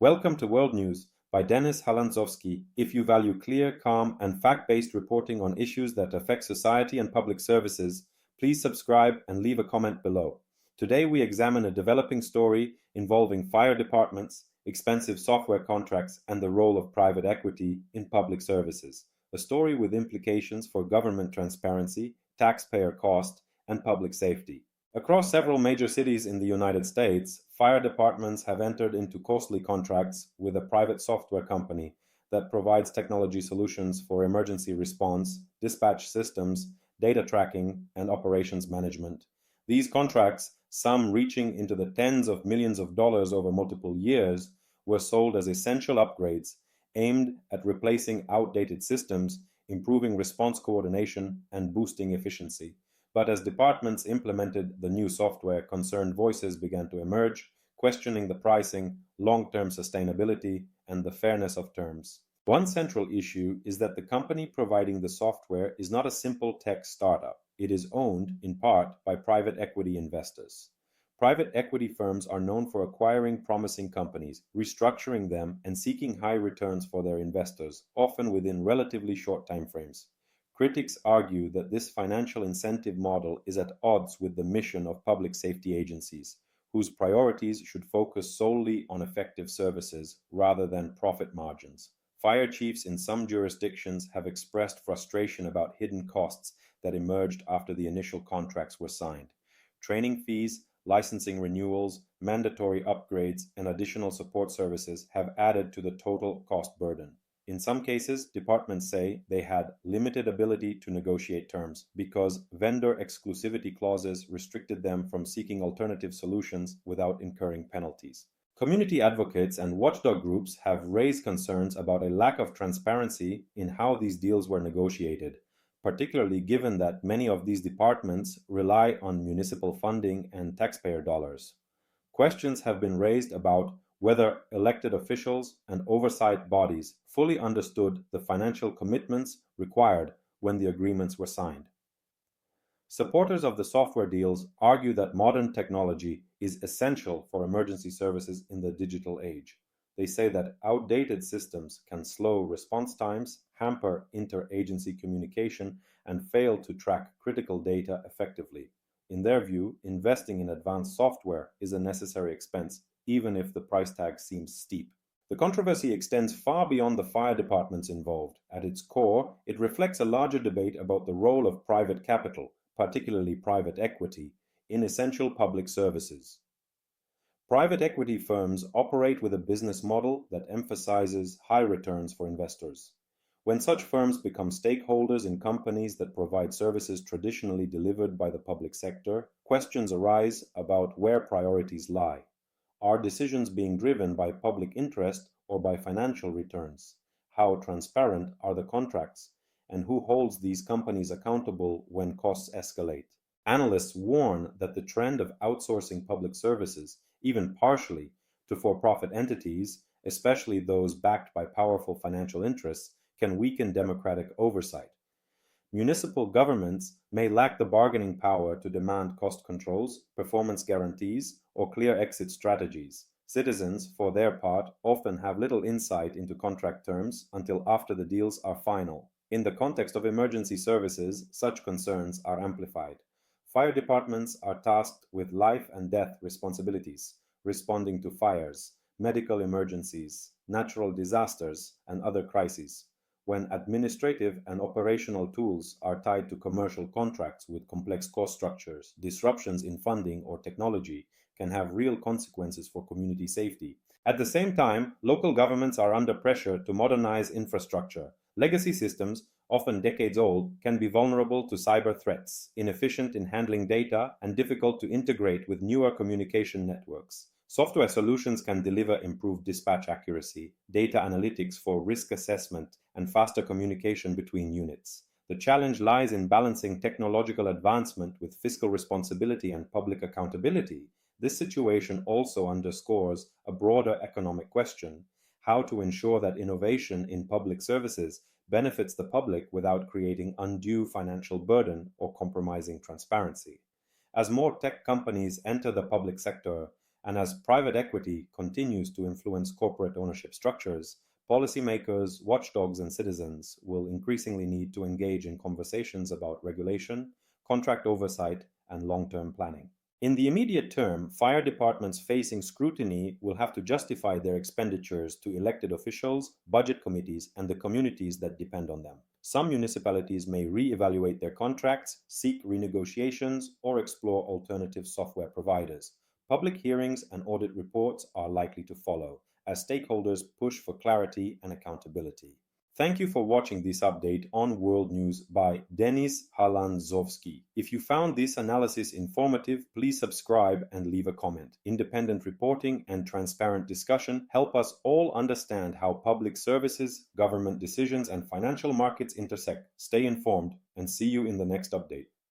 Welcome to World News by Dennis Halandzovskyi. If you value clear, calm, and fact-based reporting on issues that affect society and public services, please subscribe and leave a comment below. Today we examine a developing story involving fire departments, expensive software contracts, and the role of private equity in public services. A story with implications for government transparency, taxpayer cost, and public safety. Across several major cities in the United States, fire departments have entered into costly contracts with a private software company that provides technology solutions for emergency response, dispatch systems, data tracking, and operations management. These contracts, some reaching into the tens of millions of dollars over multiple years, were sold as essential upgrades aimed at replacing outdated systems, improving response coordination, and boosting efficiency. But as departments implemented the new software, concerned voices began to emerge, questioning the pricing, long-term sustainability, and the fairness of terms. One central issue is that the company providing the software is not a simple tech startup. It is owned, in part, by private equity investors. Private equity firms are known for acquiring promising companies, restructuring them, and seeking high returns for their investors, often within relatively short timeframes. Critics argue that this financial incentive model is at odds with the mission of public safety agencies, whose priorities should focus solely on effective services rather than profit margins. Fire chiefs in some jurisdictions have expressed frustration about hidden costs that emerged after the initial contracts were signed. Training fees, licensing renewals, mandatory upgrades, and additional support services have added to the total cost burden. In some cases, departments say they had limited ability to negotiate terms because vendor exclusivity clauses restricted them from seeking alternative solutions without incurring penalties. Community advocates and watchdog groups have raised concerns about a lack of transparency in how these deals were negotiated, particularly given that many of these departments rely on municipal funding and taxpayer dollars. Questions have been raised about whether elected officials and oversight bodies fully understood the financial commitments required when the agreements were signed. Supporters of the software deals argue that modern technology is essential for emergency services in the digital age. They say that outdated systems can slow response times, hamper interagency communication, and fail to track critical data effectively. In their view, investing in advanced software is a necessary expense, even if the price tag seems steep. The controversy extends far beyond the fire departments involved. At its core, it reflects a larger debate about the role of private capital, particularly private equity, in essential public services. Private equity firms operate with a business model that emphasizes high returns for investors. When such firms become stakeholders in companies that provide services traditionally delivered by the public sector, questions arise about where priorities lie. Are decisions being driven by public interest or by financial returns? How transparent are the contracts? And who holds these companies accountable when costs escalate? Analysts warn that the trend of outsourcing public services, even partially, to for-profit entities, especially those backed by powerful financial interests, can weaken democratic oversight. Municipal governments may lack the bargaining power to demand cost controls, performance guarantees, or clear exit strategies. Citizens, for their part, often have little insight into contract terms until after the deals are final. In the context of emergency services, such concerns are amplified. Fire departments are tasked with life and death responsibilities, responding to fires, medical emergencies, natural disasters, and other crises. When administrative and operational tools are tied to commercial contracts with complex cost structures, disruptions in funding or technology can have real consequences for community safety. At the same time, local governments are under pressure to modernize infrastructure. Legacy systems, often decades old, can be vulnerable to cyber threats, inefficient in handling data, and difficult to integrate with newer communication networks. Software solutions can deliver improved dispatch accuracy, data analytics for risk assessment, and faster communication between units. The challenge lies in balancing technological advancement with fiscal responsibility and public accountability. This situation also underscores a broader economic question: how to ensure that innovation in public services benefits the public without creating undue financial burden or compromising transparency. As more tech companies enter the public sector And as private equity continues to influence corporate ownership structures, policymakers, watchdogs, and citizens will increasingly need to engage in conversations about regulation, contract oversight, and long-term planning. In the immediate term, fire departments facing scrutiny will have to justify their expenditures to elected officials, budget committees, and the communities that depend on them. Some municipalities may re-evaluate their contracts, seek renegotiations, or explore alternative software providers. Public hearings and audit reports are likely to follow, as stakeholders push for clarity and accountability. Thank you for watching this update on World News by Denis Halandzovskyi. If you found this analysis informative, please subscribe and leave a comment. Independent reporting and transparent discussion help us all understand how public services, government decisions, and financial markets intersect. Stay informed and see you in the next update.